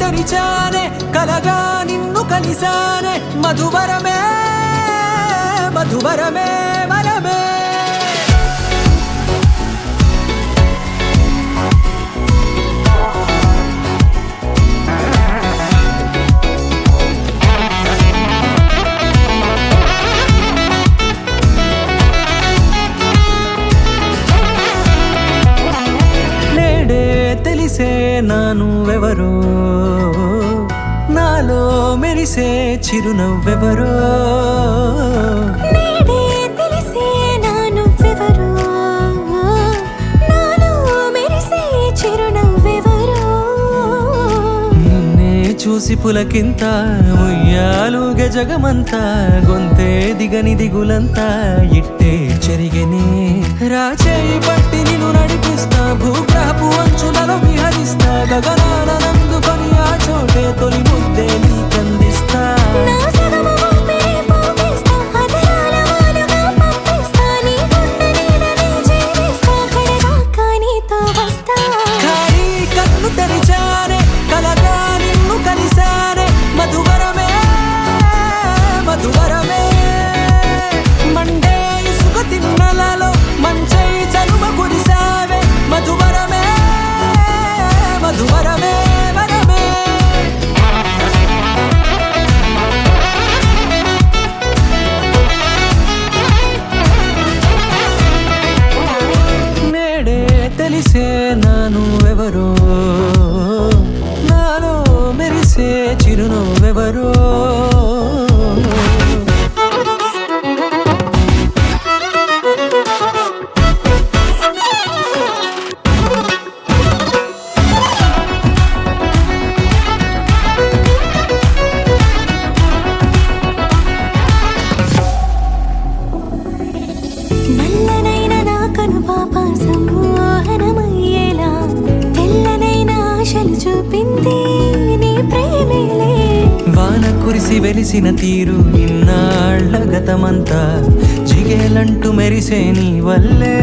తెరిచానే కలగా నిన్ను కలిసానే మధువరమే మధువరమే వరమే తెలిసే నానువెవరో నాలో మెరిసే చిరునవ్వెవరో నేడే తెలిసే నానువెవరో నాలో మెరిసే చిరునవ్వెవరో నిన్నే చూసి పులకింత ఉయ్యాలుగే జగమంతా గొంతే దిగని దిగులంతా ఇట్టే చెరిగెనే రాచేయి పట్టి నిన్ను నడిపిస్తా భూగ్రహపు అంచులలో విహరిస్తా గగనాల నందుకొని ఆ చోటే తొలి ముద్దే నీకందిస్తా నా సగము ఊపిరి పోగిస్తా అదరాల వాలుగా పంపిస్తా నీ గుండె నీడనే చేరిస్తా కడదాకా నీతో వస్తా ఖాళీ కన్ను తెరిచానే కలగా నిన్ను కలిసానే మధువరమే మధువరమే మండే ఇసుక తిన్నలలో మంచై చలుమ కురిసావే మధువరమే మధువరమే వరమే నేడే తెలిసే నానువెవరో నాలో మెరిసే చిరునవ్వెవరో నల్లనైన నా కనుపాప సమ్మోహనమయ్యేలా తెల్లనైన ఆశలు చూపింది నీ ప్రేమేలే వాన కురిసి వెలిసిన తీరు ఇన్నాళ్ల గతమంతా జిగేలంటూ మెరిసే నీ వల్లే